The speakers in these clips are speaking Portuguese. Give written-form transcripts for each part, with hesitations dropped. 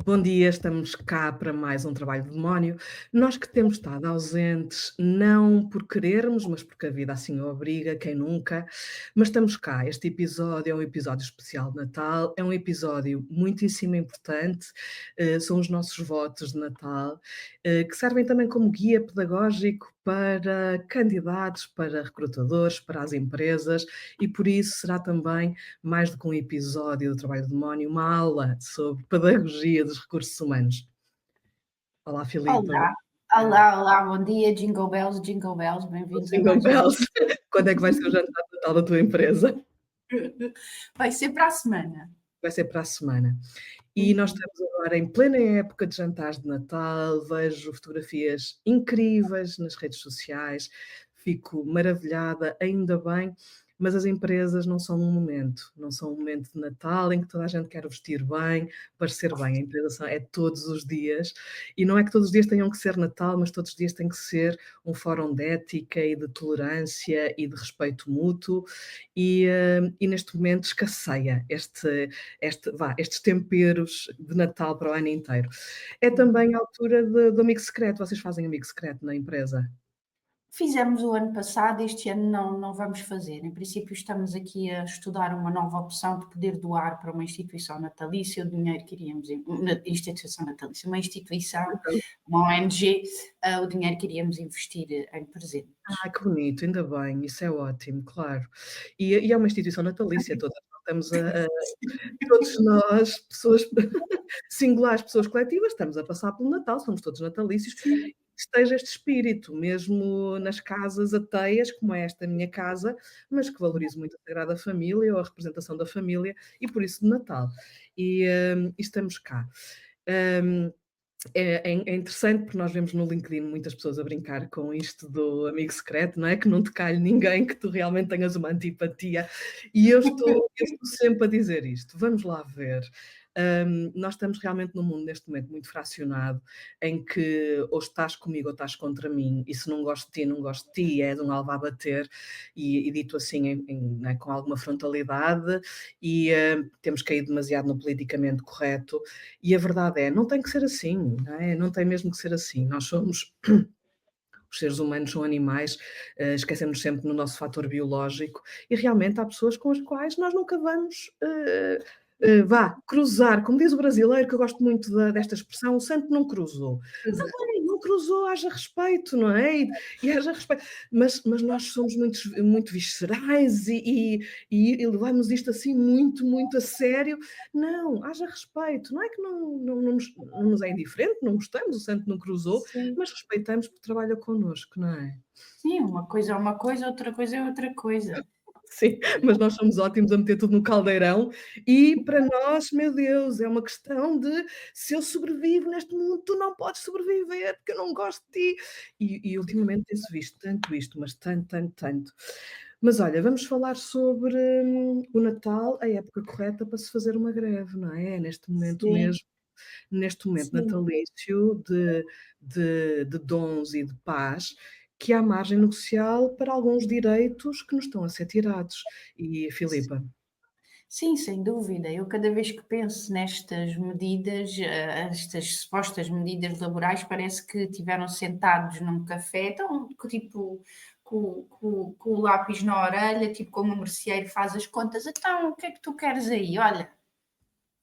Bom dia, estamos cá para mais um trabalho de demónio. Nós que temos estado ausentes, não por querermos, mas porque a vida assim o obriga, quem nunca. Mas estamos cá. Este episódio é um episódio especial de Natal, é um episódio muitíssimo importante. São os nossos votos de Natal, que servem também como guia pedagógico para candidatos, para recrutadores, para as empresas, e por isso será também mais do que um episódio do Trabalho do Demónio, uma aula sobre pedagogia dos recursos humanos. Olá, Filipa. Olá, olá, olá, bom dia, Jingle Bells, bem-vindos a Jingle mais um. bells. Quando é que vai ser o jantar de Natal da tua empresa? Vai ser para a semana. Vai ser para a semana. E nós Uhum. estamos agora em plena época de jantares de Natal, vejo fotografias incríveis nas redes sociais, fico maravilhada, ainda bem, mas as empresas não são um momento de Natal em que toda a gente quer vestir bem, parecer bem. A empresa é todos os dias, e não é que todos os dias tenham que ser Natal, mas todos os dias tem que ser um fórum de ética e de tolerância e de respeito mútuo, e neste momento escasseia estes temperos de Natal para o ano inteiro. É também a altura do amigo secreto. Vocês fazem amigo secreto na empresa? Fizemos o ano passado, este ano não vamos fazer. Em princípio, estamos aqui a estudar uma nova opção de poder doar para uma instituição natalícia o dinheiro que iríamos, instituição natalícia, uma instituição, Então, uma ONG, o dinheiro que iríamos investir em presentes. que bonito, ainda bem, isso é ótimo, claro. E é uma instituição natalícia, todos nós, pessoas singulares, pessoas coletivas, estamos a passar pelo Natal, somos todos natalícios. Sim, Esteja este espírito, mesmo nas casas ateias, como é esta minha casa, mas que valorizo muito a Sagrada Família ou a representação da família, e por isso de Natal. E estamos cá. Hum, é interessante porque nós vemos no LinkedIn muitas pessoas a brincar com isto do amigo secreto, não é? Que não te calhe ninguém, que tu realmente tenhas uma antipatia. E eu estou sempre a dizer isto. Vamos lá ver. Nós estamos realmente num mundo neste momento muito fracionado, em que ou estás comigo ou estás contra mim, e se não gosto de ti, não gosto de ti, és um alvo a bater, e dito assim não é, com alguma frontalidade, temos caído demasiado no politicamente correto, e a verdade é, não tem que ser assim, não é? Não tem mesmo que ser assim. Nós somos os seres humanos são animais, esquecemos sempre no nosso fator biológico, e realmente há pessoas com as quais nós nunca vamos, cruzar, como diz o brasileiro, que eu gosto muito desta expressão, o santo não cruzou. Santo não cruzou, haja respeito, não é? E haja respeito. Mas nós somos muito viscerais e levamos isto assim muito, muito a sério. Não, haja respeito. Não é que não nos é indiferente, não gostamos, o santo não cruzou, sim, mas respeitamos porque trabalha connosco, não é? sim, uma coisa é uma coisa, outra coisa é outra coisa. Sim, mas nós somos ótimos a meter tudo no caldeirão, e para nós, meu Deus, é uma questão de se eu sobrevivo neste mundo, tu não podes sobreviver, porque eu não gosto de ti. E ultimamente tem-se visto tanto isto, mas tanto, tanto, tanto. Mas olha, vamos falar sobre o Natal, a época correta para se fazer uma greve, não é? Sim, Neste momento sim. natalício de dons e de paz, que há margem negocial para alguns direitos que nos estão a ser tirados. E Filipa, Sim, sem dúvida. Eu cada vez que penso nestas medidas, estas supostas medidas laborais, parece que tiveram sentados num café, então, tipo, com o lápis na orelha, tipo como o merceeiro faz as contas. Então, o que é que tu queres aí? Olha,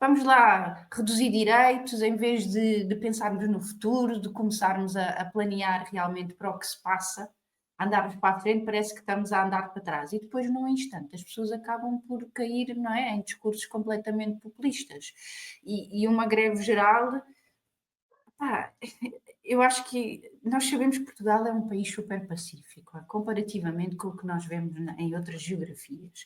vamos lá reduzir direitos em vez de pensarmos no futuro, de começarmos a planear realmente para o que se passa, andarmos para a frente, parece que estamos a andar para trás. E depois, num instante, as pessoas acabam por cair, não é, em discursos completamente populistas. E uma greve geral, pá, eu acho que nós sabemos que Portugal é um país super pacífico, comparativamente com o que nós vemos em outras geografias.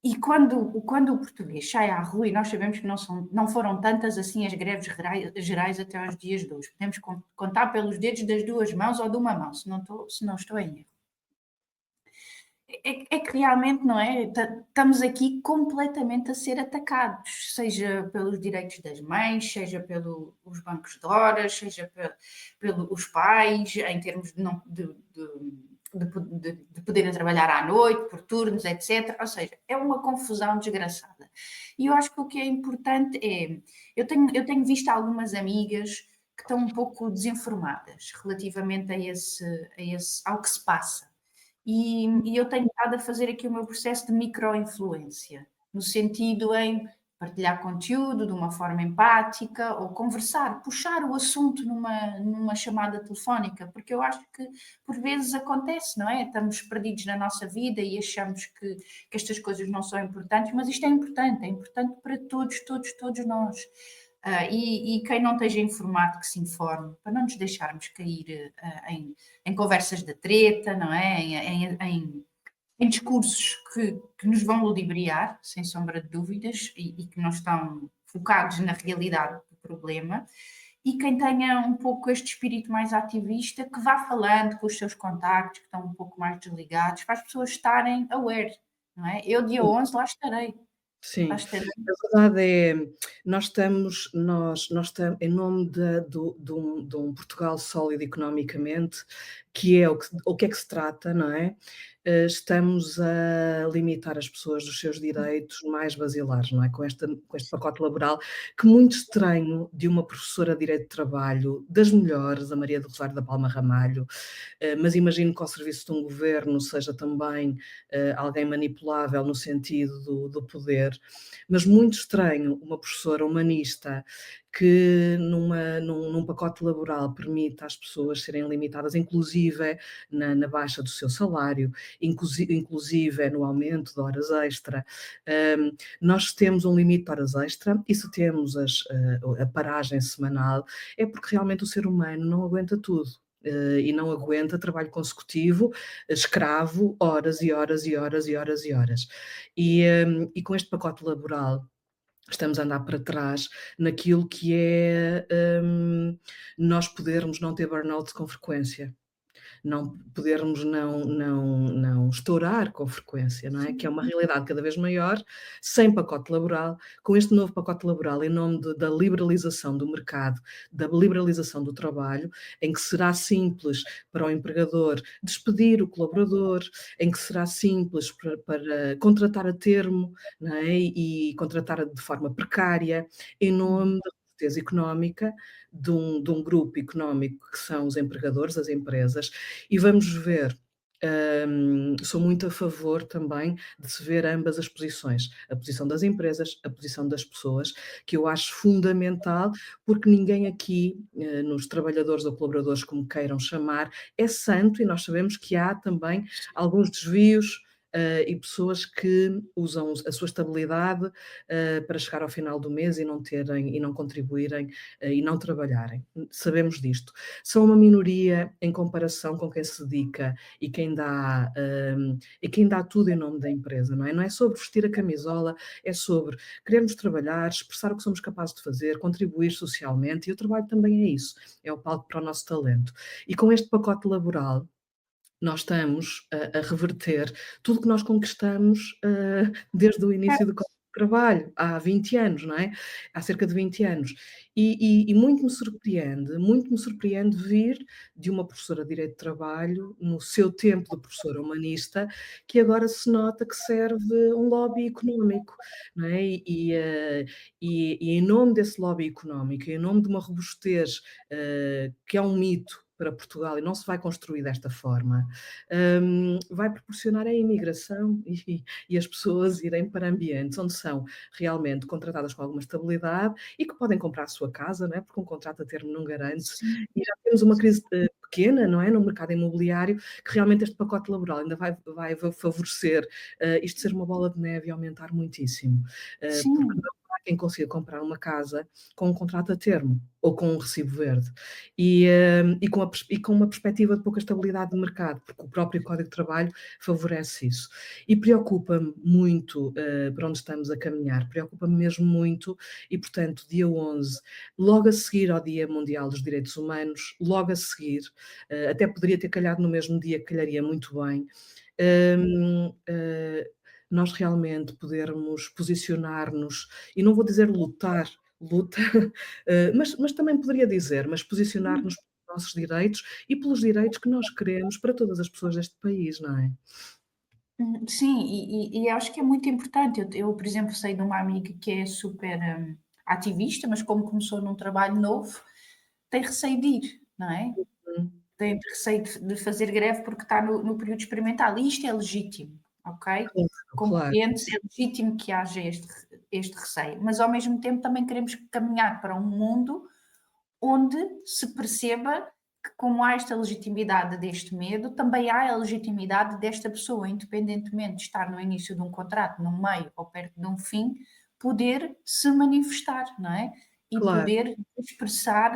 E quando o português sai à rua, e nós sabemos que não foram tantas assim as greves gerais até aos dias de hoje, podemos contar pelos dedos das duas mãos ou de uma mão, se não estou em erro. É que realmente, não é? Estamos aqui completamente a ser atacados, seja pelos direitos das mães, seja pelos bancos de horas, seja pelos pais, em termos de, não, de poderem trabalhar à noite, por turnos, etc. Ou seja, é uma confusão desgraçada. E eu acho que o que é importante é, eu tenho visto algumas amigas que estão um pouco desinformadas relativamente ao que se passa. E eu tenho estado a fazer aqui o meu processo de micro-influência, no sentido em partilhar conteúdo de uma forma empática ou conversar, puxar o assunto numa chamada telefónica, porque eu acho que por vezes acontece, não é? Estamos perdidos na nossa vida e achamos que estas coisas não são importantes, mas isto é importante para todos, todos, todos nós. E quem não esteja informado, que se informe, para não nos deixarmos cair em conversas de treta, não é? Em discursos que nos vão ludibriar, sem sombra de dúvidas, e que não estão focados na realidade do problema. E quem tenha um pouco este espírito mais ativista, que vá falando com os seus contactos, que estão um pouco mais desligados, para as pessoas estarem aware, não é? Eu, dia 11 lá estarei. Lá Sim, estarei. a verdade é, nós estamos em nome de um Portugal sólido economicamente, que é o que é que se trata, não é? Estamos a limitar as pessoas dos seus direitos mais basilares, não é? Com este pacote laboral, que muito estranho de uma professora de Direito de Trabalho, das melhores, a Maria do Rosário da Palma Ramalho, mas imagino que ao serviço de um governo seja também alguém manipulável no sentido do poder, mas muito estranho uma professora humanista que num pacote laboral permita às pessoas serem limitadas, inclusive na baixa do seu salário, inclusive no aumento de horas extra. Nós temos um limite de horas extra e se temos a paragem semanal é porque realmente o ser humano não aguenta tudo. E não aguenta trabalho consecutivo, escravo, horas e horas e horas e horas e horas. E com este pacote laboral estamos a andar para trás naquilo que é nós podermos não ter burnout com frequência, não podermos não estourar com frequência, não é? Que é uma realidade cada vez maior, sem pacote laboral, com este novo pacote laboral em nome da liberalização do mercado, da liberalização do trabalho, em que será simples para o empregador despedir o colaborador, em que será simples para contratar a termo, não é? E contratar de forma precária, em nome da robustez económica de um grupo económico que são os empregadores, as empresas, e vamos ver. Sou muito a favor também de se ver ambas as posições, a posição das empresas, a posição das pessoas, que eu acho fundamental, porque ninguém aqui, nos trabalhadores ou colaboradores, como queiram chamar, é santo e nós sabemos que há também alguns desvios e pessoas que usam a sua estabilidade para chegar ao final do mês e não terem e não contribuírem e não trabalharem. Sabemos disto. São uma minoria em comparação com quem se dedica e quem dá tudo em nome da empresa, não é? Não é sobre vestir a camisola, é sobre querermos trabalhar, expressar o que somos capazes de fazer, contribuir socialmente, e o trabalho também é isso, é o palco para o nosso talento. E com este pacote laboral, nós estamos a reverter tudo o que nós conquistamos desde o início do trabalho, há 20 anos, não é? Há cerca de 20 anos. E muito me surpreende vir de uma professora de Direito de Trabalho, no seu tempo de professora humanista, que agora se nota que serve um lobby económico, não é? E em nome desse lobby económico, em nome de uma robustez que é um mito para Portugal e não se vai construir desta forma, vai proporcionar a imigração e as pessoas irem para ambientes onde são realmente contratadas com alguma estabilidade e que podem comprar a sua casa, não é? Porque um contrato a termo não garante. Sim, E já temos uma crise pequena, não é? No mercado imobiliário, que realmente este pacote laboral ainda vai favorecer isto ser uma bola de neve e aumentar muitíssimo. Porque sim, não há quem consiga comprar uma casa com um contrato a termo ou com um recibo verde. E com uma perspectiva de pouca estabilidade de mercado, porque o próprio Código de Trabalho favorece isso. E preocupa-me muito para onde estamos a caminhar, preocupa-me mesmo muito, e portanto, dia 11, logo a seguir ao Dia Mundial dos Direitos Humanos, logo a seguir, até poderia ter calhado no mesmo dia, que calharia muito bem, hum, eh, nós realmente podermos posicionar-nos, e não vou dizer luta, mas também poderia dizer, mas posicionar-nos pelos nossos direitos e pelos direitos que nós queremos para todas as pessoas deste país, não é? Sim, e acho que é muito importante. Eu, por exemplo, sei de uma amiga que é super, ativista, mas como começou num trabalho novo, tem receio de ir, não é? Hum, Tem receio de fazer greve porque está no período experimental e isto é legítimo, ok? claro, claro, Compreende-se, é legítimo que haja este receio, mas ao mesmo tempo também queremos caminhar para um mundo onde se perceba que, como há esta legitimidade deste medo, também há a legitimidade desta pessoa, independentemente de estar no início de um contrato, no meio ou perto de um fim, poder se manifestar, não é? E claro. poder expressar,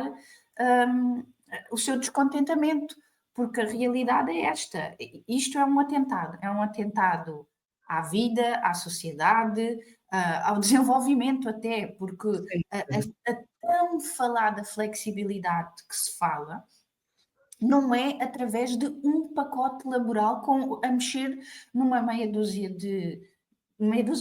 hum, o seu descontentamento, porque a realidade é esta: isto é um atentado à vida, à sociedade, ao desenvolvimento até, porque Sem dúvida. a tão falada flexibilidade que se fala, não é através de um pacote laboral com a mexer numa meia dúzia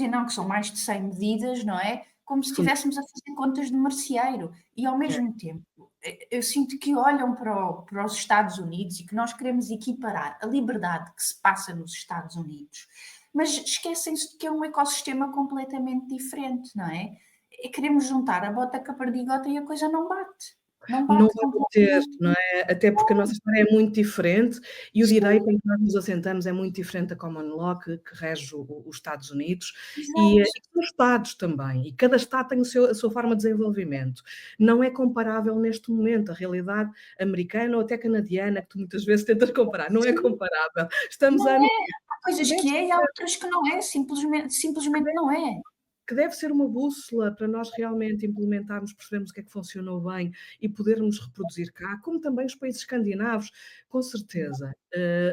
não, que são mais de 100 medidas, não é? Como se Sim, estivéssemos a fazer contas de marceeiro. E ao é. mesmo tempo, eu sinto que olham para os Estados Unidos e que nós queremos equiparar a liberdade que se passa nos Estados Unidos, mas esquecem-se de que é um ecossistema completamente diferente, não é? E queremos juntar a bota com a perdigota e a coisa não bate. Não Não bate vai bater, completamente. não é? Até porque a nossa história é muito diferente e o direito Sim, em que nós nos assentamos é muito diferente da common law que rege os Estados Unidos exato. e os Estados também, e cada Estado tem a sua forma de desenvolvimento. Não é comparável neste momento, a realidade americana ou até canadiana, que tu muitas vezes tentas comparar, não é Sim, comparável. Estamos a não anos é. Há que coisas deve que é e há outras que não é, simplesmente não é. que deve ser uma bússola para nós realmente implementarmos, percebermos o que é que funcionou bem e podermos reproduzir cá, como também os países escandinavos, com certeza.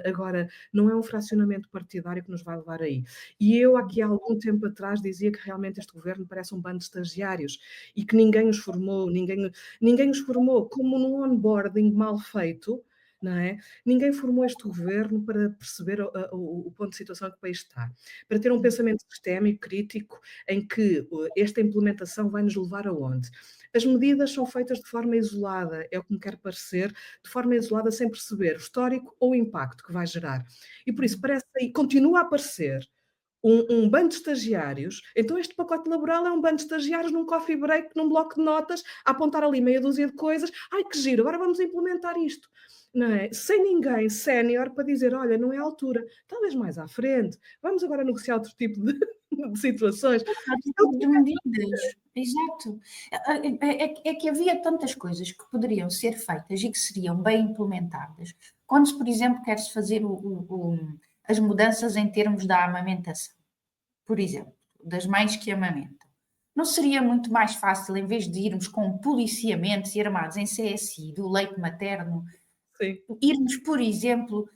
Agora, não é um fracionamento partidário que nos vai levar aí. E eu, aqui há algum tempo atrás, dizia que realmente este governo parece um bando de estagiários e que ninguém os formou, ninguém os formou, como num onboarding mal feito, não é? Ninguém formou este governo para perceber o ponto de situação em que o país está, para ter um pensamento sistémico, crítico, em que esta implementação vai nos levar aonde? As medidas são feitas de forma isolada, é o que me quer parecer, de forma isolada, sem perceber o histórico ou o impacto que vai gerar. E por isso parece aí, continua a aparecer um bando de estagiários. Então, este pacote laboral é um bando de estagiários num coffee break, num bloco de notas, a apontar ali meia dúzia de coisas. Ai, que giro, agora vamos implementar isto. Não é? Sem ninguém sénior para dizer, olha, não é a altura, talvez mais à frente, vamos agora negociar outro tipo de, de situações. Outro tipo de medidas, exato. É que havia tantas coisas que poderiam ser feitas e que seriam bem implementadas, quando se, por exemplo, quer-se fazer as mudanças em termos da amamentação, por exemplo, das mães que amamentam. Não seria muito mais fácil, em vez de irmos com policiamentos e armados em CSI do leite materno, Sim. irmos, por exemplo,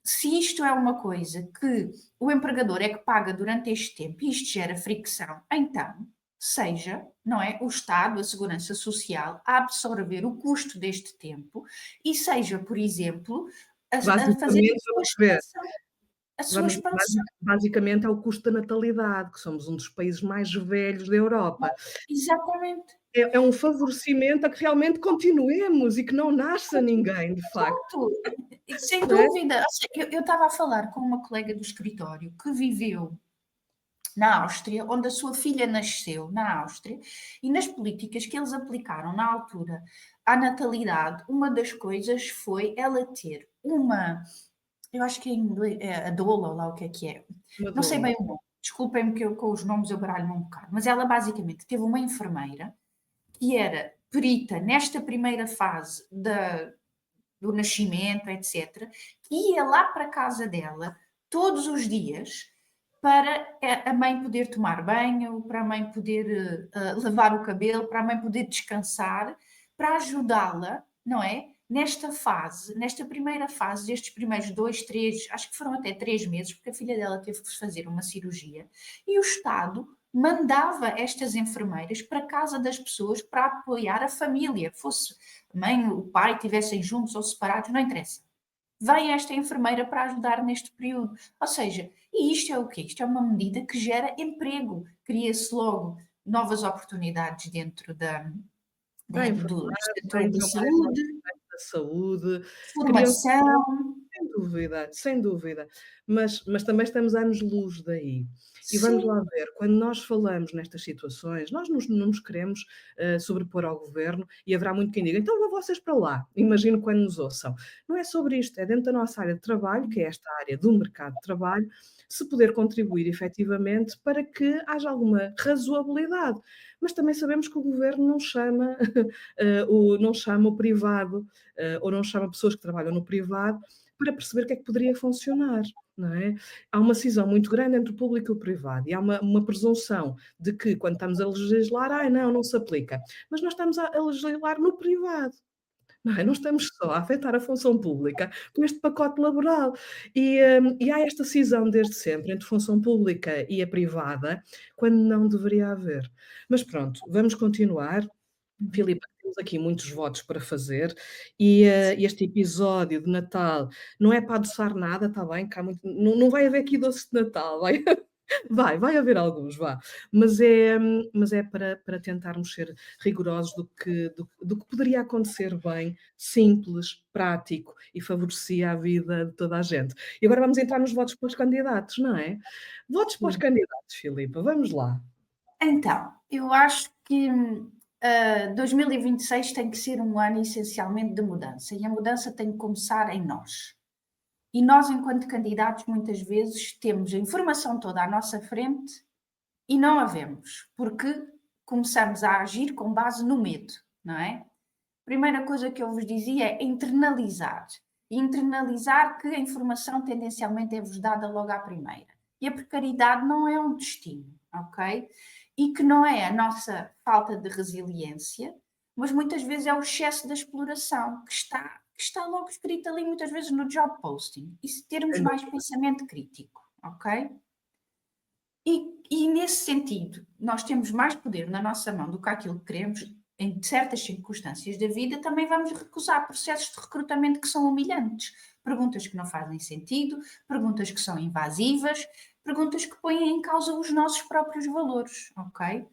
se isto é uma coisa que o empregador é que paga durante este tempo e isto gera fricção, então seja, não é, o Estado, a Segurança Social, a absorver o custo deste tempo e seja, por exemplo, a fazer Basicamente, vamos ver, a sua expansão. basicamente é o custo da natalidade, que somos um dos países mais velhos da Europa. Exatamente. É um favorecimento a que realmente continuemos e que não nasça ninguém, de facto, Exato, e sem não é? dúvida. Ou seja, eu estava a falar com uma colega do escritório que viveu na Áustria, onde a sua filha nasceu, na Áustria, e nas políticas que eles aplicaram na altura à natalidade, uma das coisas foi ela ter uma, eu acho que em inglês é a doula, ou lá o que é, não sei Madolo. bem o nome, desculpem-me que eu com os nomes eu baralho-me um bocado, mas ela basicamente teve uma enfermeira que era perita nesta primeira fase do nascimento, etc., que ia lá para a casa dela todos os dias para a mãe poder tomar banho, para a mãe poder lavar o cabelo, para a mãe poder descansar, para ajudá-la, não é? Nesta fase, nesta primeira fase, destes primeiros 2, 3, acho que foram até 3 meses, porque a filha dela teve que fazer uma cirurgia, e o Estado mandava estas enfermeiras para a casa das pessoas para apoiar a família, fosse a mãe, o pai estivessem juntos ou separados, não interessa. Vem esta enfermeira para ajudar neste período. Ou seja, e isto é o quê? Isto é uma medida que gera emprego, cria-se logo novas oportunidades dentro Para a do enfermagem, setor da também para o saúde, da saúde, criam-se formação. Sem dúvida, sem dúvida. Mas também estamos a anos-luz daí. E vamos lá Sim, ver, quando nós falamos nestas situações, nós não nos queremos, sobrepor ao governo e haverá muito quem diga: "Então vão vocês para lá", imagino quando nos ouçam. Não é sobre isto, é dentro da nossa área de trabalho, que é esta área do mercado de trabalho, se poder contribuir efetivamente para que haja alguma razoabilidade. Mas também sabemos que o governo não chama, não chama o privado, ou não chama pessoas que trabalham no privado para perceber o que é que poderia funcionar, não é? Há uma cisão muito grande entre o público e o privado e há uma presunção de que quando estamos a legislar, ai não, não se aplica. Mas nós estamos a legislar no privado. Não é? Não estamos só a afetar a função pública com este pacote laboral. E há esta cisão desde sempre entre função pública e a privada, quando não deveria haver. Mas pronto, vamos continuar. uhum, Filipa, temos aqui muitos votos para fazer e, este episódio de Natal não é para adoçar nada, está bem? Que há muito, não vai haver aqui doce de Natal, vai, vai haver alguns, vá. Mas é para tentarmos ser rigorosos do que poderia acontecer bem, simples, prático e favorecia a vida de toda a gente. E agora vamos entrar nos votos para os candidatos, não é? Votos para os sim. candidatos, Filipa, vamos lá. Então, eu acho que 2026 tem que ser um ano essencialmente de mudança e a mudança tem que começar em nós. E nós, enquanto candidatos, muitas vezes temos a informação toda à nossa frente e não a vemos, porque começamos a agir com base no medo, não é? Primeira coisa que eu vos dizia é internalizar. Internalizar que a informação tendencialmente é-vos dada logo à primeira. E a precariedade não é um destino, ok? E que não é a nossa falta de resiliência, mas muitas vezes é o excesso da exploração que está logo escrito ali muitas vezes no job posting. E se termos Sem mais dúvida. pensamento crítico, ok? E nesse sentido, nós temos mais poder na nossa mão do que aquilo que queremos, em certas circunstâncias da vida, também vamos recusar processos de recrutamento que são humilhantes. Perguntas que não fazem sentido, perguntas que são invasivas, perguntas que põem em causa os nossos próprios valores, ok?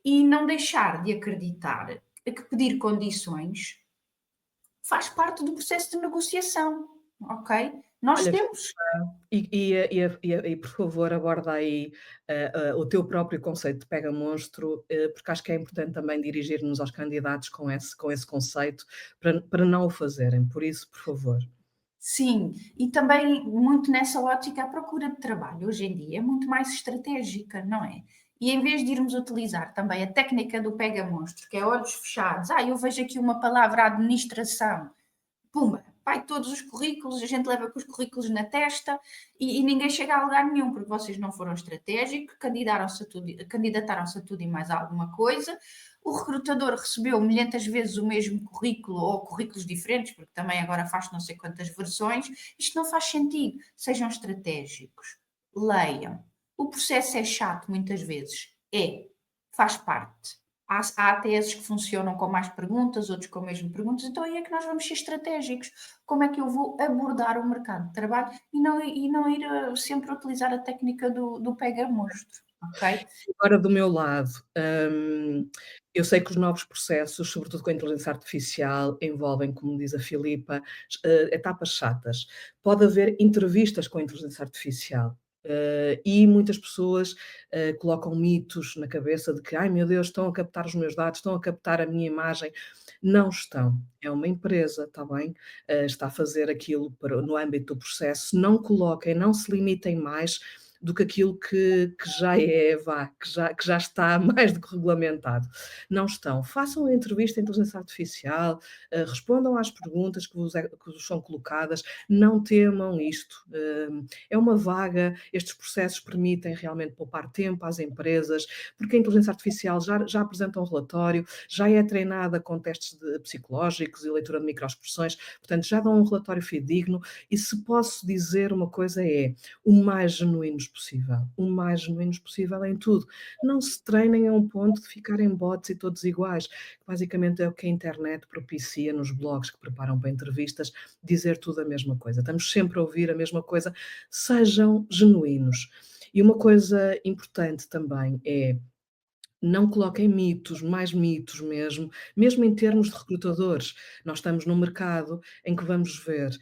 E não deixar de acreditar que pedir condições faz parte do processo de negociação, ok? Nós Olha, temos. por favor, aborda aí, o teu próprio conceito de pega monstro, porque acho que é importante também dirigir-nos aos candidatos com esse conceito, para não o fazerem. Por isso, por favor. Sim, e também muito nessa ótica a procura de trabalho hoje em dia é muito mais estratégica, não é? E em vez de irmos utilizar também a técnica do pega monstro, que é olhos fechados, eu vejo aqui uma palavra administração, pumba, vai todos os currículos, a gente leva com os currículos na testa e ninguém chega a lugar nenhum, porque vocês não foram estratégicos, candidataram-se a tudo e mais alguma coisa. O recrutador recebeu milhentas vezes o mesmo currículo ou currículos diferentes, porque também agora faz não sei quantas versões. Isto não faz sentido. Sejam estratégicos, leiam. O processo é chato muitas vezes. Faz parte. Há teses que funcionam com mais perguntas, outros com menos perguntas, então aí é que nós vamos ser estratégicos. Como é que eu vou abordar o mercado de trabalho e não ir sempre utilizar a técnica do pega-monstro, ok? Agora do meu lado, eu sei que os novos processos, sobretudo com a inteligência artificial, envolvem, como diz a Filipa, etapas chatas. Pode haver entrevistas com a inteligência artificial, e muitas pessoas, colocam mitos na cabeça de que: "Ai meu Deus, estão a captar os meus dados, estão a captar a minha imagem". Não estão. É uma empresa, está bem? Está a fazer aquilo no âmbito do processo. Não coloquem, não se limitem mais do que aquilo que já é, vá, que já está mais do que regulamentado. Não estão. Façam a entrevista à inteligência artificial, respondam às perguntas que vos são colocadas, não temam isto. É uma vaga, estes processos permitem realmente poupar tempo às empresas, porque a inteligência artificial já apresenta um relatório, já é treinada com testes psicológicos e leitura de microexpressões, portanto já dão um relatório fidedigno e se posso dizer uma coisa é, o mais genuínos possível, o mais genuínos possível em tudo. Não se treinem a um ponto de ficarem bots e todos iguais, que basicamente é o que a internet propicia nos blogs que preparam para entrevistas, dizer tudo a mesma coisa. Estamos sempre a ouvir a mesma coisa. Sejam genuínos. E uma coisa importante também é Não coloquem mitos, mais mitos mesmo, mesmo em termos de recrutadores. Nós estamos num mercado em que vamos ver,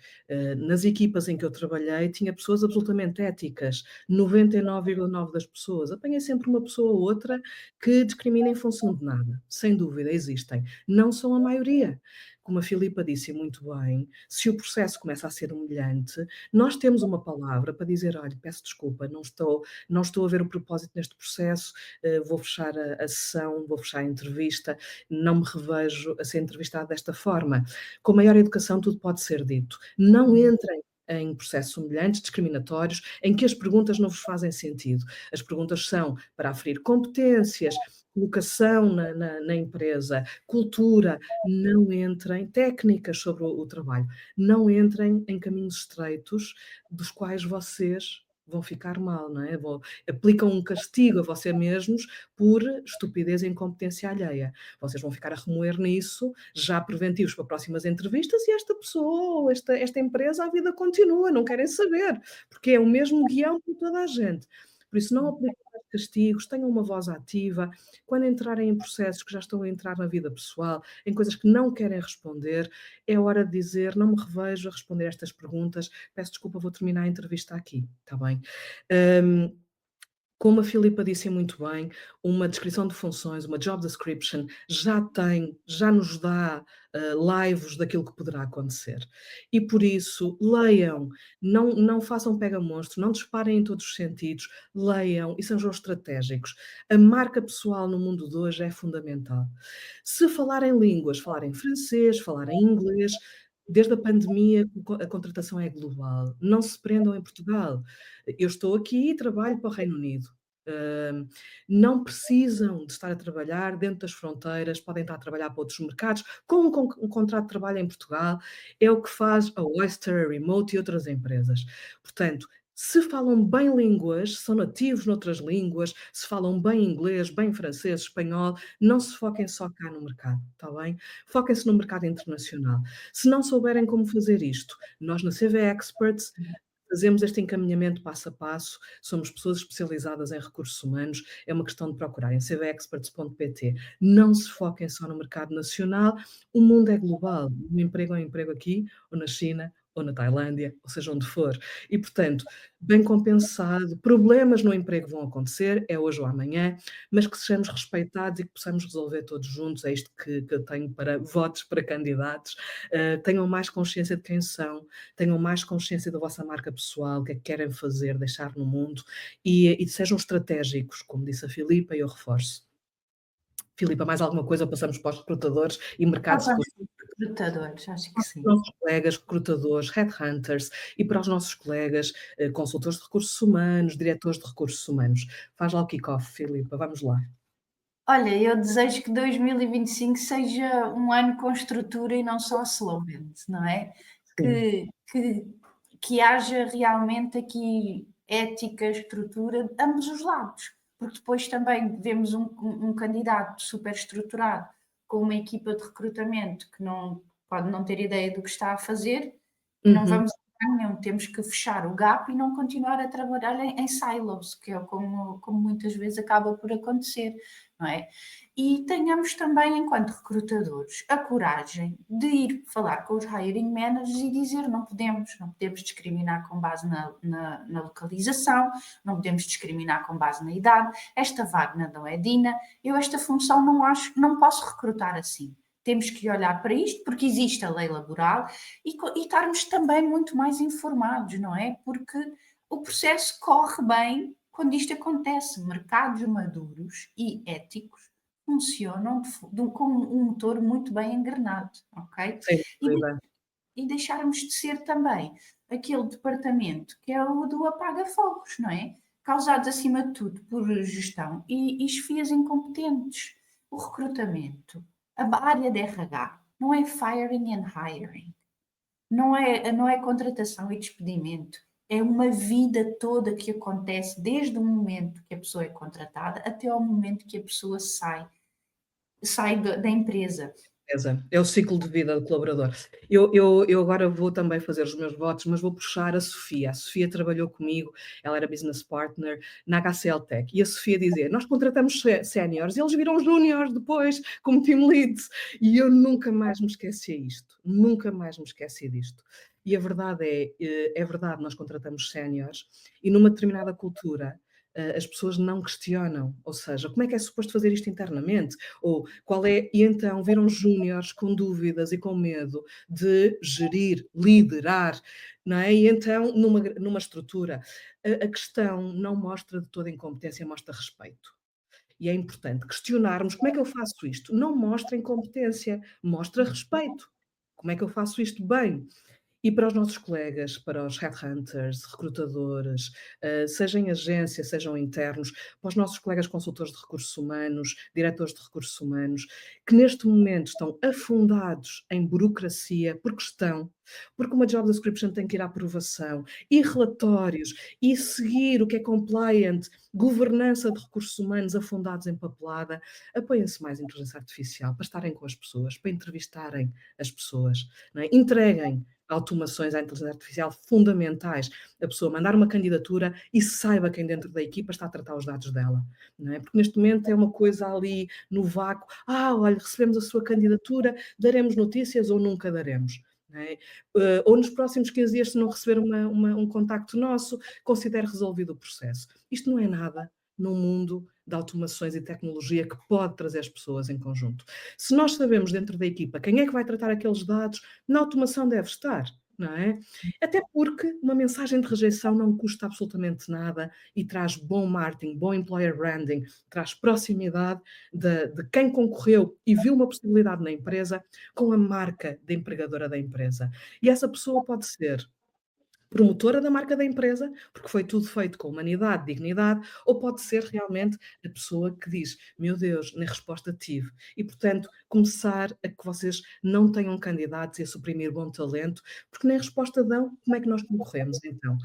nas equipas em que eu trabalhei, tinha pessoas absolutamente éticas, 99,9 das pessoas. Apanhei sempre uma pessoa ou outra que discrimina em função de nada, sem dúvida, existem. Não são a maioria. Como a Filipa disse muito bem, se o processo começa a ser humilhante, nós temos uma palavra para dizer: "Olha, peço desculpa, não estou a ver o propósito neste processo, vou fechar a sessão, vou fechar a entrevista, não me revejo a ser entrevistada desta forma." Com maior educação, tudo pode ser dito. Não entrem em processos humilhantes, discriminatórios, em que as perguntas não vos fazem sentido. As perguntas são para aferir competências, colocação na empresa, cultura. Não entrem, técnicas sobre o trabalho. Não entrem em caminhos estreitos dos quais vocês vão ficar mal, não é? Aplicam um castigo a você mesmos por estupidez e incompetência alheia. Vocês vão ficar a remoer nisso, já preventivos para próximas entrevistas, e esta pessoa ou esta empresa, a vida continua, não querem saber, porque é o mesmo guião para toda a gente. Por isso, não apliquem mais castigos, tenham uma voz ativa. Quando entrarem em processos que já estão a entrar na vida pessoal, em coisas que não querem responder, é hora de dizer: "Não me revejo a responder estas perguntas, peço desculpa, vou terminar a entrevista aqui", está bem? Hum, Como a Filipa disse muito bem, uma descrição de funções, uma job description, já nos dá, laivos daquilo que poderá acontecer. E por isso, leiam, não façam pega-monstro, não disparem em todos os sentidos, leiam e sejam estratégicos. A marca pessoal no mundo de hoje é fundamental. Se falarem línguas, falarem francês, falarem inglês, desde a pandemia a contratação é global, não se prendam em Portugal. Eu estou aqui e trabalho para o Reino Unido. Hum, não precisam de estar a trabalhar dentro das fronteiras, podem estar a trabalhar para outros mercados, com um contrato de trabalho em Portugal, é o que faz a Oyster, a Remote e outras empresas. Portanto, se falam bem línguas, se são nativos noutras línguas, se falam bem inglês, bem francês, espanhol, não se foquem só cá no mercado, está bem? Foquem-se no mercado internacional. Se não souberem como fazer isto, nós na CV Experts fazemos este encaminhamento passo a passo, somos pessoas especializadas em recursos humanos, é uma questão de procurarem cvexperts.pt. Não se foquem só no mercado nacional, o mundo é global, um emprego é um emprego aqui, ou na China, ou na Tailândia, ou seja onde for. E, portanto, bem compensado, problemas no emprego vão acontecer, é hoje ou amanhã, mas que sejamos respeitados e que possamos resolver todos juntos, é isto que eu tenho para votos para candidatos. Tenham mais consciência de quem são, tenham mais consciência da vossa marca pessoal, o que é que querem fazer, deixar no mundo, e sejam estratégicos, como disse a Filipa, e eu reforço. Filipa, mais alguma coisa? Passamos para os recrutadores e mercados de Aos recrutadores, acho que sim. nossos colegas recrutadores, headhunters, e para os nossos colegas, consultores de recursos humanos, diretores de recursos humanos. Faz lá o kick-off, Filipa, vamos lá. Olha, eu desejo que 2025 seja um ano com estrutura e não só slogans, não é? Sim. Que haja realmente aqui ética, estrutura, de ambos os lados, porque depois também vemos um candidato super estruturado com uma equipa de recrutamento que não pode não ter ideia do que está a fazer e não Uhum. vamos a lugar nenhum. Temos que fechar o gap e não continuar a trabalhar em silos, que é como muitas vezes acaba por acontecer, não é? E tenhamos também, enquanto recrutadores, a coragem de ir falar com os hiring managers e dizer não podemos discriminar com base na localização, não podemos discriminar com base na idade, esta vaga não é digna, eu esta função não posso recrutar assim. Temos que olhar para isto, porque existe a lei laboral e estarmos também muito mais informados, não é? Porque o processo corre bem quando isto acontece. Mercados maduros e éticos funcionam com um motor muito bem engrenado, ok? Sem E, dúvida. e deixarmos de ser também aquele departamento que é o do apaga-fogos, não é? Causados acima de tudo por gestão e esfias incompetentes. O recrutamento, a área de RH, não é firing and hiring, não é contratação e despedimento, é uma vida toda que acontece desde o momento que a pessoa é contratada até ao momento que a pessoa sai da empresa. certeza, é o ciclo de vida do colaborador. Eu agora vou também fazer os meus votos, mas vou puxar a Sofia. A Sofia trabalhou comigo, ela era business partner na HCL Tech, e a Sofia dizia: "Nós contratamos séniores e eles viram júniores depois como team leads", e eu nunca mais me esqueci isto, nunca mais me esqueci disto. E a verdade é verdade, nós contratamos séniores e numa determinada cultura, as pessoas não questionam, ou seja, como é que é suposto fazer isto internamente? Ou qual é, e então viram júniores com dúvidas e com medo de gerir, liderar, não é? E então, numa estrutura, a questão não mostra de toda incompetência, mostra respeito. E é importante questionarmos como é que eu faço isto. Não mostra incompetência, mostra respeito. Como é que eu faço isto bem? E para os nossos colegas, para os headhunters, recrutadores, seja em agência, sejam internos, para os nossos colegas consultores de recursos humanos, diretores de recursos humanos, que neste momento estão afundados em burocracia, porque estão, porque uma job description tem que ir à aprovação, e relatórios, e seguir o que é compliant, governança de recursos humanos afundados em papelada, apoiem-se mais em inteligência artificial para estarem com as pessoas, para entrevistarem as pessoas, não é? Entreguem automações à inteligência artificial fundamentais. A pessoa mandar uma candidatura e saiba quem dentro da equipa está a tratar os dados dela, não é? Porque neste momento é uma coisa ali no vácuo: "Ah, olha, recebemos a sua candidatura, daremos notícias ou nunca daremos", não é? Ou nos próximos 15 dias, se não receber um contacto nosso, considere resolvido o processo. Isto não é nada num mundo de automações e tecnologia que pode trazer as pessoas em conjunto. Se nós sabemos dentro da equipa quem é que vai tratar aqueles dados, na automação deve estar, não é? Até porque uma mensagem de rejeição não custa absolutamente nada e traz bom marketing, bom employer branding, traz proximidade de quem concorreu e viu uma possibilidade na empresa com a marca da empregadora da empresa. E essa pessoa pode ser promotora da marca da empresa, porque foi tudo feito com humanidade, dignidade, ou pode ser realmente a pessoa que diz: "Meu Deus, nem resposta tive". E, portanto, começar a que vocês não tenham candidatos e a suprimir bom talento, porque nem resposta dão, como é que nós concorremos então?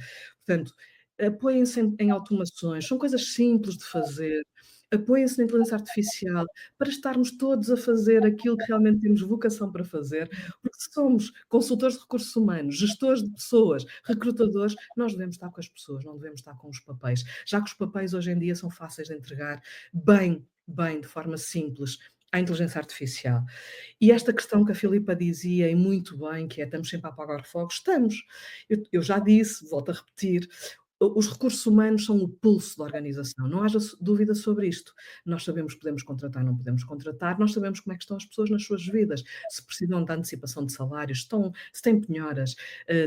Portanto, apoiem-se em automações, são coisas simples de fazer, apoiem-se na inteligência artificial, para estarmos todos a fazer aquilo que realmente temos vocação para fazer, porque se somos consultores de recursos humanos, gestores de pessoas, recrutadores, nós devemos estar com as pessoas, não devemos estar com os papéis. Já que os papéis hoje em dia são fáceis de entregar, bem, de forma simples, à inteligência artificial. E esta questão que a Filipa dizia, e muito bem, que é: estamos sempre a apagar fogos, estamos. Eu já disse, volto a repetir, os recursos humanos são o pulso da organização, não haja dúvida sobre isto. Nós sabemos que podemos contratar, não podemos contratar, nós sabemos como é que estão as pessoas nas suas vidas, se precisam de antecipação de salários, se têm penhoras,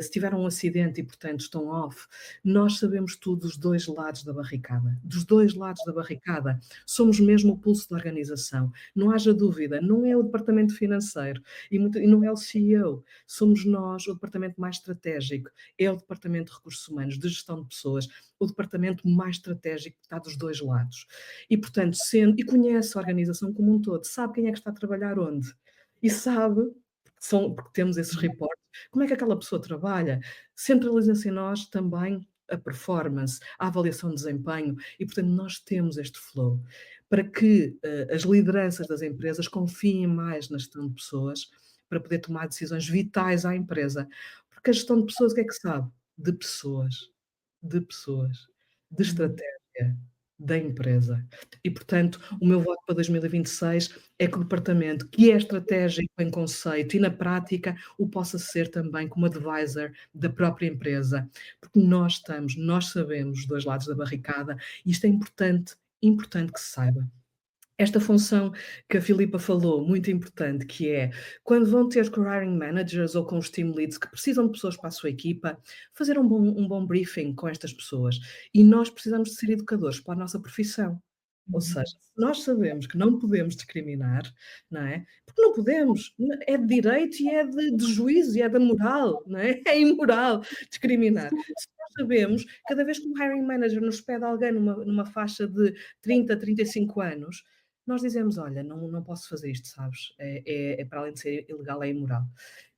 se tiveram um acidente e, portanto, estão off. Nós sabemos tudo dos 2 lados da barricada. Dos 2 lados da barricada. Somos mesmo o pulso da organização. Não haja dúvida, não é o departamento financeiro e não é o CEO. Somos nós o departamento mais estratégico, é o departamento de recursos humanos, de gestão de pessoas, o departamento mais estratégico que está dos 2 lados. E, portanto, sendo e conhece a organização como um todo, sabe quem é que está a trabalhar onde. E sabe, porque temos esses reportes, como é que aquela pessoa trabalha. Centraliza-se em nós também a performance, a avaliação de desempenho e, portanto, nós temos este flow para que, as lideranças das empresas confiem mais na gestão de pessoas, para poder tomar decisões vitais à empresa. Porque a gestão de pessoas o que é que sabe? De pessoas, de Uhum, estratégia, da empresa. E, portanto, o meu voto para 2026 é que o departamento, que é estratégico em conceito e na prática, o possa ser também como advisor da própria empresa, porque nós sabemos os 2 lados da barricada e isto é importante, importante que se saiba. Esta função que a Filipa falou, muito importante, que é quando vão ter com hiring managers ou com os team leads que precisam de pessoas para a sua equipa, fazer um bom briefing com estas pessoas. E nós precisamos de ser educadores para a nossa profissão. Ou seja, uhum, se nós sabemos que não podemos discriminar, não é? Porque não podemos, é de direito e é de juízo e é da moral, não é? É imoral discriminar. Se nós sabemos, cada vez que um hiring manager nos pede alguém numa faixa de 30, 35 anos, nós dizemos: "Olha, não posso fazer isto, sabes? É para além de ser ilegal, é imoral".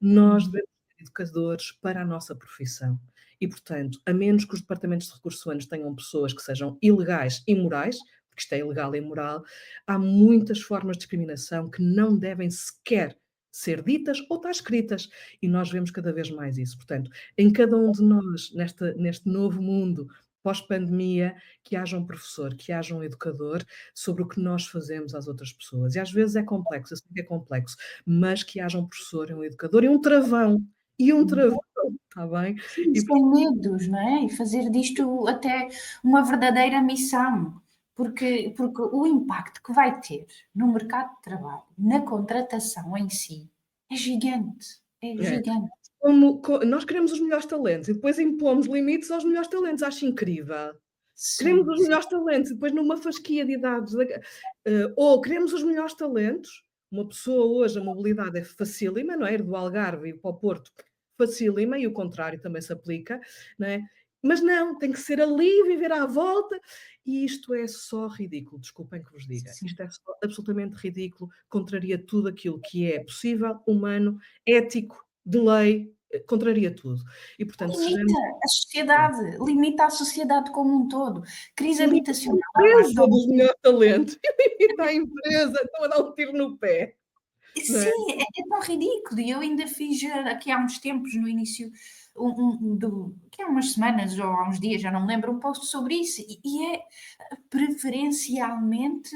Nós uhum, devemos ser educadores para a nossa profissão e, portanto, a menos que os departamentos de recursos humanos tenham pessoas que sejam ilegais e imorais, porque isto é ilegal e imoral, há muitas formas de discriminação que não devem sequer ser ditas ou estar escritas. E nós vemos cada vez mais isso. Portanto, em cada um de nós, neste novo mundo, pós-pandemia, que haja um professor, que haja um educador sobre o que nós fazemos às outras pessoas. E às vezes é complexo, eu sei que é complexo, mas que haja um professor, um educador e um travão, está bem? Sim, E sem medos, não é? E fazer disto até uma verdadeira missão, porque o impacto que vai ter no mercado de trabalho, na contratação em si, é gigante, é é, gigante. nós queremos os melhores talentos e depois impomos limites aos melhores talentos, acho incrível. Queremos Sim, os sim, melhores talentos e depois numa fasquia de idades, ou queremos os melhores talentos, uma pessoa hoje a mobilidade é facílima, não é? Ir do Algarve para o Porto, facílima, e o contrário também se aplica, não é? Mas não, tem que ser ali, viver à volta, e isto é só ridículo, desculpem que vos diga. sim. Isto é só absolutamente ridículo, contraria tudo aquilo que é possível, humano, ético, de lei, contraria tudo. E portanto Limita sejamos a sociedade, limita a sociedade como um todo. Crise limita a habitacional, lá empresa está. dos melhores talentos, limita a empresa, estão a dar um tiro no pé, não é? Sim, é tão ridículo. E eu ainda fiz aqui há uns tempos, no início, que há umas semanas ou há uns dias, já não me lembro, um post sobre isso. E é preferencialmente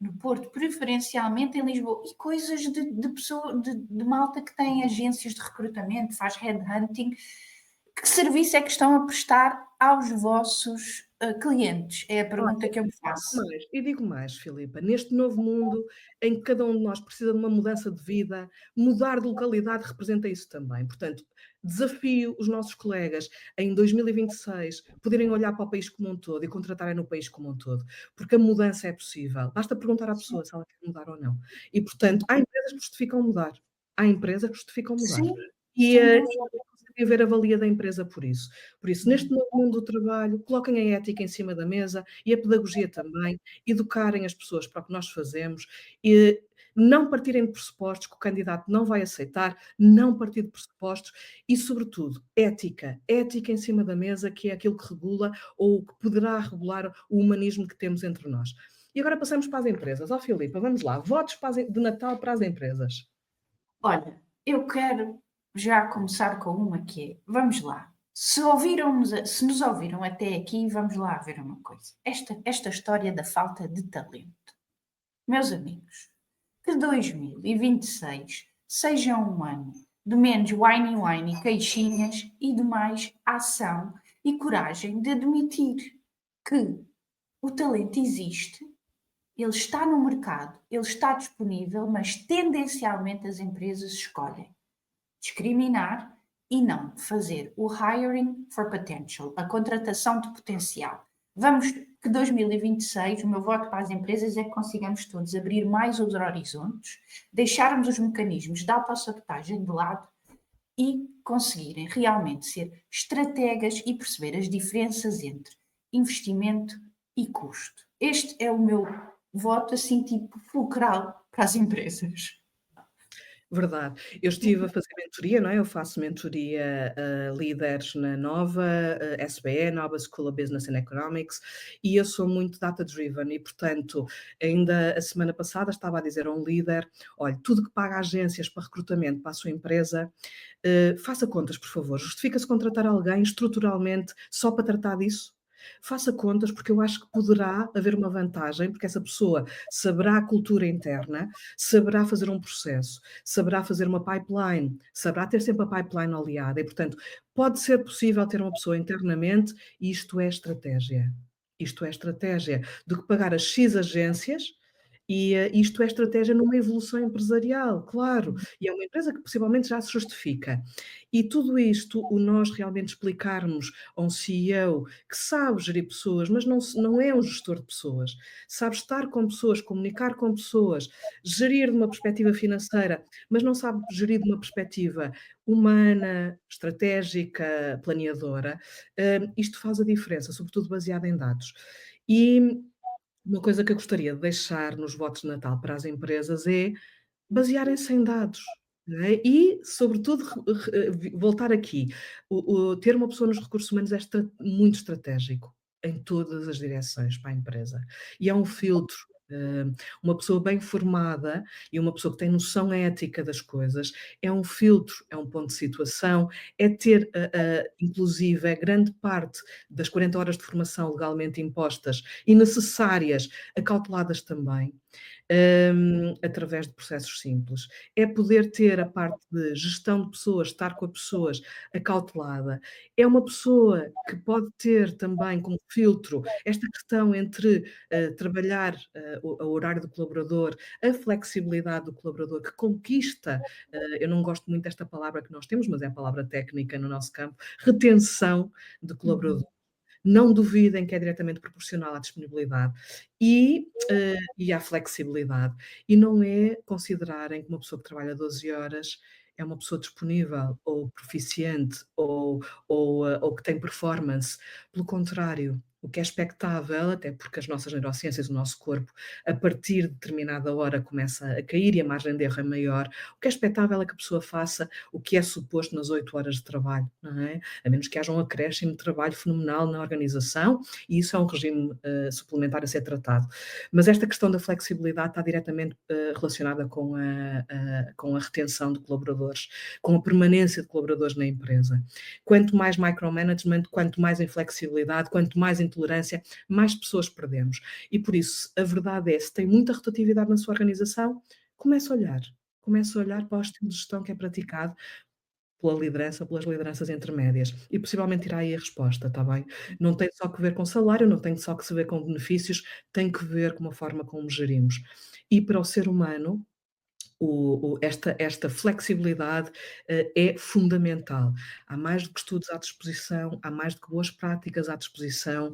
no Porto, preferencialmente em Lisboa. E coisas de pessoa, de malta que tem agências de recrutamento, faz headhunting. Que serviço é que estão a prestar aos vossos clientes? É a pergunta que eu me faço. E digo mais, Filipa, neste novo mundo em que cada um de nós precisa de uma mudança de vida, mudar de localidade representa isso também. Portanto, desafio os nossos colegas em 2026 poderem olhar para o país como um todo e contratarem no país como um todo, porque a mudança é possível. Basta perguntar à pessoa se ela quer mudar ou não. E, portanto, há empresas que justificam mudar. Há empresas que justificam mudar. Sim, E, sem e dúvida. conseguem ver a valia da empresa por isso. Por isso, neste novo mundo do trabalho, coloquem a ética em cima da mesa e a pedagogia também, educarem as pessoas para o que nós fazemos e não partirem de pressupostos que o candidato não vai aceitar, não partir de pressupostos e, sobretudo, ética. Ética em cima da mesa, que é aquilo que regula ou que poderá regular o humanismo que temos entre nós. E agora passamos para as empresas. Ó, Filipa, vamos lá. Votos de Natal para as empresas. Olha, eu quero já começar com uma que é, vamos lá. Se nos ouviram até aqui, vamos lá ver uma coisa. Esta história da falta de talento. Meus amigos, que 2026 seja um ano de menos whiny, queixinhas e de mais ação e coragem de admitir que o talento existe, ele está no mercado, ele está disponível, mas tendencialmente as empresas escolhem discriminar e não fazer o hiring for potential, a contratação de potencial. Vamos que 2026, o meu voto para as empresas é que consigamos todos abrir mais os horizontes, deixarmos os mecanismos de autossabotagem de lado e conseguirem realmente ser estrategas e perceber as diferenças entre investimento e custo. Este é o meu voto, assim, tipo, fulcral para as empresas. Verdade. Eu estive a fazer mentoria, não é? Eu faço mentoria a líderes na Nova, SBE, Nova School of Business and Economics, e eu sou muito data-driven e, portanto, ainda a semana passada estava a dizer a um líder: olha, tudo que paga agências para recrutamento para a sua empresa, faça contas, por favor. Justifica-se contratar alguém estruturalmente só para tratar disso? Faça contas, porque eu acho que poderá haver uma vantagem, porque essa pessoa saberá a cultura interna, saberá fazer um processo, saberá fazer uma pipeline, saberá ter sempre a pipeline aliada e, portanto, pode ser possível ter uma pessoa internamente e isto é estratégia. Isto é estratégia do que pagar as X agências e isto é estratégia numa evolução empresarial, claro. E é uma empresa que possivelmente já se justifica. E tudo isto, o nós realmente explicarmos a um CEO que sabe gerir pessoas, mas não é um gestor de pessoas, sabe estar com pessoas, comunicar com pessoas, gerir de uma perspectiva financeira, mas não sabe gerir de uma perspectiva humana, estratégica, planeadora, isto faz a diferença, sobretudo baseada em dados. E uma coisa que eu gostaria de deixar nos votos de Natal para as empresas é basearem-se em dados, não é? E, sobretudo, voltar aqui, ter uma pessoa nos recursos humanos é muito estratégico em todas as direções para a empresa. E é um filtro. Uma pessoa bem formada e uma pessoa que tem noção ética das coisas é um filtro, é um ponto de situação, é ter, inclusive, grande parte das 40 horas de formação legalmente impostas e necessárias, acauteladas também, através de processos simples. É poder ter a parte de gestão de pessoas, estar com as pessoas acautelada. É uma pessoa que pode ter também como filtro esta questão entre trabalhar o horário do colaborador, a flexibilidade do colaborador que conquista, eu não gosto muito desta palavra que nós temos, mas é a palavra técnica no nosso campo, retenção de colaborador. Uhum. Não duvidem que é diretamente proporcional à disponibilidade e à flexibilidade. E não é considerarem que uma pessoa que trabalha 12 horas é uma pessoa disponível ou proficiente ou que tem performance. Pelo contrário, o que é expectável, até porque as nossas neurociências, o nosso corpo, a partir de determinada hora começa a cair e a margem de erro é maior, o que é expectável é que a pessoa faça o que é suposto nas 8 horas de trabalho, não é? A menos que haja um acréscimo de trabalho fenomenal na organização, e isso é um regime suplementar a ser tratado. Mas esta questão da flexibilidade está diretamente relacionada com a retenção de colaboradores, com a permanência de colaboradores na empresa. Quanto mais micromanagement, quanto mais inflexibilidade, quanto mais intolerância, mais pessoas perdemos. E por isso, a verdade é, se tem muita rotatividade na sua organização, comece a olhar. Comece a olhar para o estilo de gestão que é praticado pela liderança, pelas lideranças intermédias e possivelmente irá aí a resposta, está bem? Não tem só que ver com salário, não tem só que se ver com benefícios, tem que ver com a forma como gerimos. E para o ser humano, esta flexibilidade é fundamental. Há mais do que estudos à disposição, há mais do que boas práticas à disposição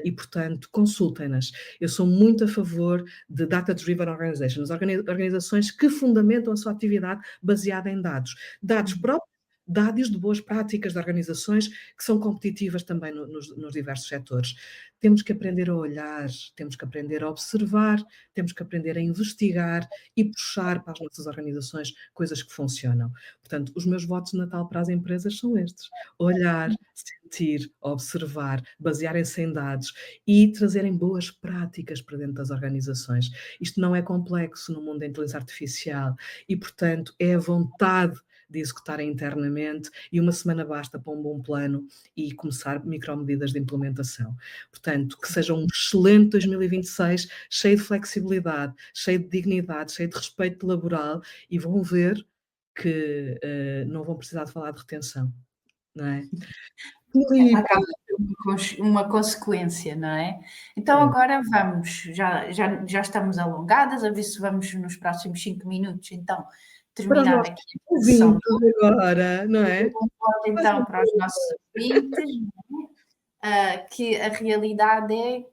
e, portanto, consultem-nas. Eu sou muito a favor de Data-Driven Organizations, organizações que fundamentam a sua atividade baseada em dados. Dados próprios, dados de boas práticas de organizações que são competitivas também nos diversos setores. Temos que aprender a olhar, temos que aprender a observar, temos que aprender a investigar e puxar para as nossas organizações coisas que funcionam. Portanto, os meus votos de Natal para as empresas são estes: olhar, sentir, observar, basearem-se em dados e trazerem boas práticas para dentro das organizações. Isto não é complexo no mundo da inteligência artificial e, portanto, é a vontade de executarem internamente e uma semana basta para um bom plano e começar micromedidas de implementação. Portanto, que seja um excelente 2026, cheio de flexibilidade, cheio de dignidade, cheio de respeito laboral e vão ver que não vão precisar de falar de retenção, não é? Acaba por ser uma consequência, não é? Então É. agora vamos, já estamos alongadas, a ver se vamos nos próximos 5 minutos, então, Para os terminar nossos aqui a sessão. ouvintes agora, não é? Um ponto então para os nossos ouvintes, que a realidade é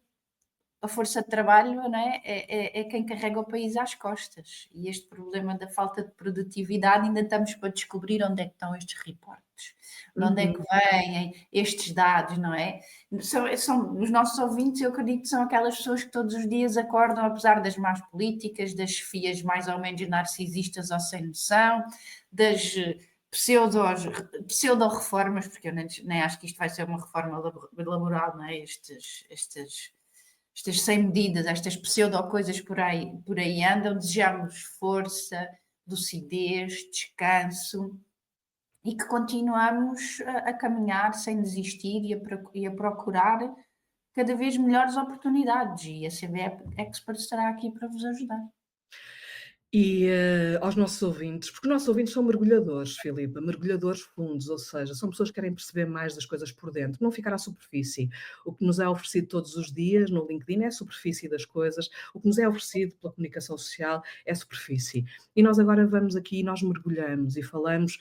a força de trabalho, não é? É quem carrega o país às costas. E este problema da falta de produtividade ainda estamos para descobrir onde é que estão estes reportes, de onde é que Uhum. vêm estes dados, não é? São os nossos ouvintes, eu acredito que são aquelas pessoas que todos os dias acordam, apesar das más políticas, das chefias mais ou menos narcisistas ou sem noção, das pseudo-reformas, porque eu nem acho que isto vai ser uma reforma laboral, não é? Estas 100 medidas, estas pseudo-coisas por aí andam, desejamos força, lucidez, descanso e que continuamos a caminhar sem desistir e a procurar cada vez melhores oportunidades e a CB Expert estará aqui para vos ajudar. E aos nossos ouvintes, porque os nossos ouvintes são mergulhadores, Filipa, mergulhadores fundos, ou seja, são pessoas que querem perceber mais das coisas por dentro, não ficar à superfície. O que nos é oferecido todos os dias no LinkedIn é a superfície das coisas, o que nos é oferecido pela comunicação social é a superfície. E nós agora vamos aqui e nós mergulhamos e falamos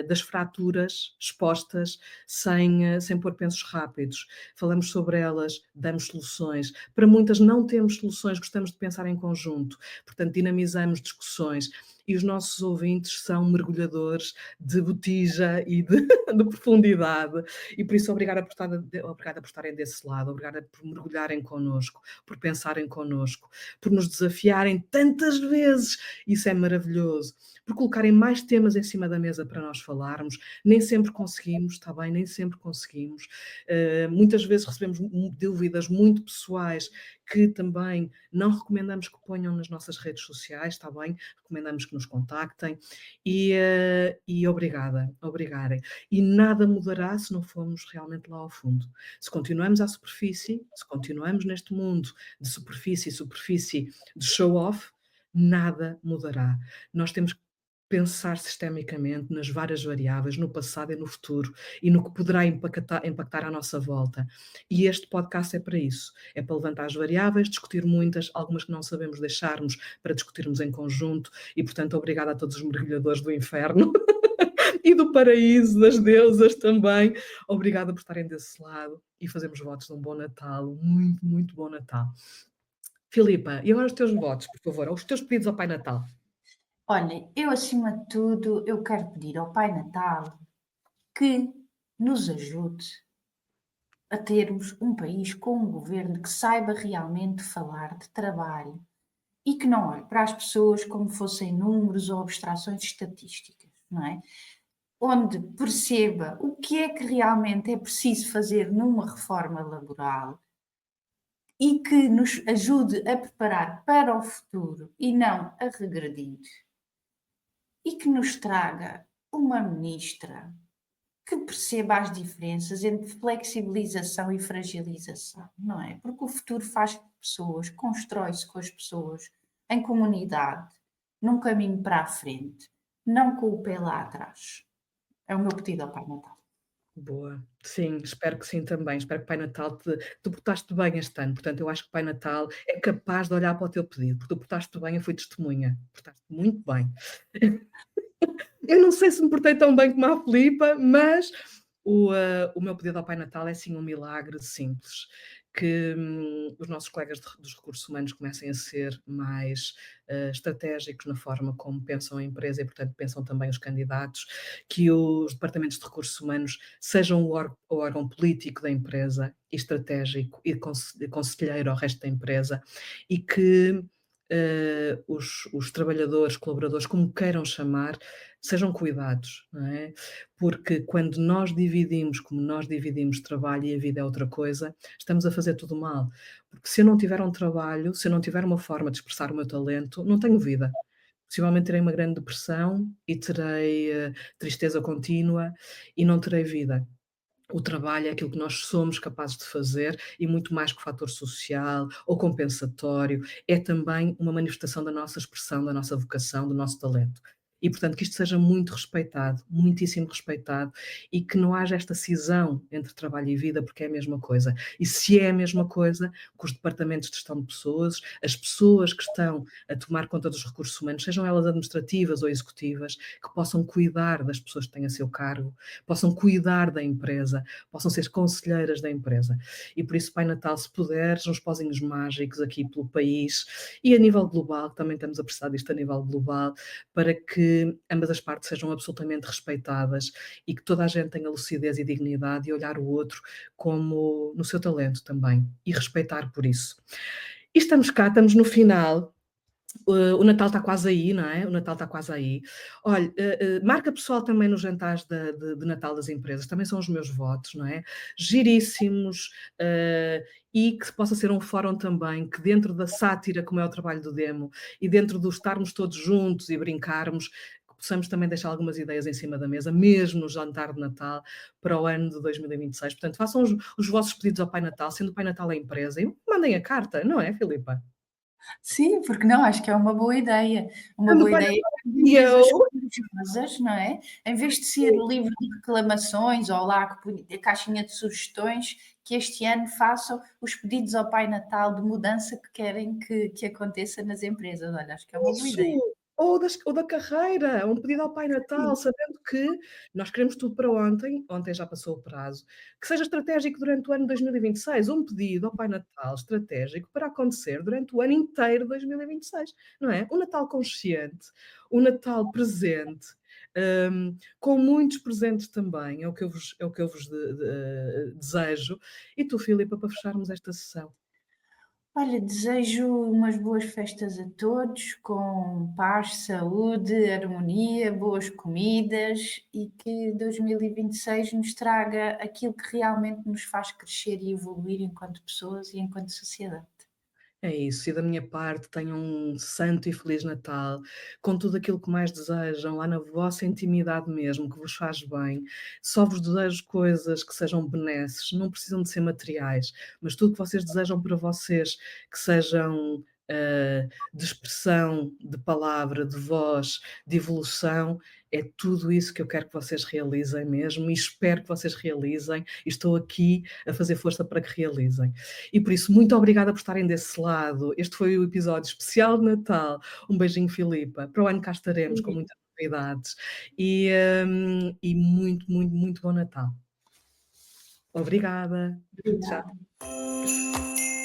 das fraturas expostas sem pôr pensos rápidos. Falamos sobre elas, damos soluções. Para muitas não temos soluções, gostamos de pensar em conjunto. Portanto, dinamizamos discussões e os nossos ouvintes são mergulhadores de botija e de, de profundidade e por isso obrigada por estarem desse lado, obrigada por mergulharem connosco, por pensarem connosco, por nos desafiarem tantas vezes, isso é maravilhoso, por colocarem mais temas em cima da mesa para nós falarmos, nem sempre conseguimos, está bem, nem sempre conseguimos, muitas vezes recebemos dúvidas muito pessoais que também não recomendamos que ponham nas nossas redes sociais, está bem? Recomendamos que nos contactem e obrigada, obrigarem. E nada mudará se não formos realmente lá ao fundo. Se continuamos à superfície, se continuamos neste mundo de superfície, superfície, de show off, nada mudará. Nós temos que pensar sistemicamente nas várias variáveis, no passado e no futuro, e no que poderá impactar à nossa volta. E este podcast é para isso, é para levantar as variáveis, discutir muitas, algumas que não sabemos deixarmos para discutirmos em conjunto, e portanto obrigada a todos os mergulhadores do inferno e do paraíso, das deusas também. Obrigada por estarem desse lado e fazemos votos de um bom Natal, muito, muito bom Natal. Filipa, e agora os teus votos, por favor, ou os teus pedidos ao Pai Natal. Olha, eu acima de tudo, eu quero pedir ao Pai Natal que nos ajude a termos um país com um governo que saiba realmente falar de trabalho e que não olhe para as pessoas como fossem números ou abstrações estatísticas, não é? Onde perceba o que é que realmente é preciso fazer numa reforma laboral e que nos ajude a preparar para o futuro e não a regredir, e que nos traga uma ministra que perceba as diferenças entre flexibilização e fragilização, não é? Porque o futuro faz pessoas, constrói-se com as pessoas, em comunidade, num caminho para a frente, não com o pé lá atrás. É o meu pedido ao Pai Natal. Boa. Sim, espero que sim também. Espero que o Pai Natal tu portaste bem este ano, portanto, eu acho que o Pai Natal é capaz de olhar para o teu pedido, porque tu portaste bem, eu fui testemunha. Portaste muito bem. Eu não sei se me portei tão bem como a Filipa, mas o meu pedido ao Pai Natal é sim um milagre simples, que os nossos colegas dos recursos humanos comecem a ser mais estratégicos na forma como pensam a empresa e, portanto, pensam também os candidatos, que os departamentos de recursos humanos sejam o órgão político da empresa e estratégico e conselheiro ao resto da empresa e que os trabalhadores, colaboradores, como queiram chamar, sejam cuidados, não é? Porque quando nós dividimos, como nós dividimos trabalho e a vida é outra coisa, estamos a fazer tudo mal. Porque se eu não tiver um trabalho, se eu não tiver uma forma de expressar o meu talento, não tenho vida. Possivelmente terei uma grande depressão e terei tristeza contínua e não terei vida. O trabalho é aquilo que nós somos capazes de fazer e muito mais que o fator social ou compensatório, é também uma manifestação da nossa expressão, da nossa vocação, do nosso talento. E, portanto, que isto seja muito respeitado, muitíssimo respeitado, e que não haja esta cisão entre trabalho e vida, porque é a mesma coisa. E se é a mesma coisa, que os departamentos de gestão de pessoas, as pessoas que estão a tomar conta dos recursos humanos, sejam elas administrativas ou executivas, que possam cuidar das pessoas que têm a seu cargo, possam cuidar da empresa, possam ser conselheiras da empresa. E por isso, Pai Natal, se puderes, uns pozinhos mágicos aqui pelo país e a nível global, que também estamos a precisar disto a nível global, para que ambas as partes sejam absolutamente respeitadas e que toda a gente tenha lucidez e dignidade e olhar o outro como no seu talento também e respeitar por isso. E estamos cá, estamos no final. O Natal está quase aí, não é? O Natal está quase aí. Olha, marca pessoal também nos jantares de Natal das empresas, também são os meus votos, não é? Giríssimos, e que possa ser um fórum também que dentro da sátira, como é o trabalho do Demo, e dentro do estarmos todos juntos e brincarmos, que possamos também deixar algumas ideias em cima da mesa, mesmo no jantar de Natal, para o ano de 2026. Portanto, façam os vossos pedidos ao Pai Natal, sendo o Pai Natal a empresa, e mandem a carta, não é, Filipa? Sim, porque não? Acho que é uma boa ideia. Uma Quando o boa Pai ideia Natal para as e eu empresas corajosas, não é? Em vez de ser livre de reclamações ou lá a caixinha de sugestões, que este ano façam os pedidos ao Pai Natal de mudança que querem que aconteça nas empresas. Olha, acho que é uma boa isso, ideia. ou da carreira, um pedido ao Pai Natal, Sim. sabendo que nós queremos tudo para ontem, ontem já passou o prazo, que seja estratégico durante o ano de 2026, um pedido ao Pai Natal estratégico para acontecer durante o ano inteiro de 2026, não é? Um Natal consciente, um Natal presente, com muitos presentes também, é o que eu vos desejo. E tu, Filipa, para fecharmos esta sessão? Olha, desejo umas boas festas a todos, com paz, saúde, harmonia, boas comidas e que 2026 nos traga aquilo que realmente nos faz crescer e evoluir enquanto pessoas e enquanto sociedade. É isso, e da minha parte tenham um santo e feliz Natal, com tudo aquilo que mais desejam, lá na vossa intimidade mesmo, que vos faz bem. Só vos desejo coisas que sejam benesses, não precisam de ser materiais, mas tudo que vocês desejam para vocês, que sejam, de expressão, de palavra, de voz, de evolução, é tudo isso que eu quero que vocês realizem mesmo e espero que vocês realizem e estou aqui a fazer força para que realizem. E por isso, muito obrigada por estarem desse lado. Este foi o episódio especial de Natal. Um beijinho, Filipa. Para o ano cá estaremos com muitas novidades. E muito, muito, muito bom Natal. Obrigada. Tchau. Obrigada.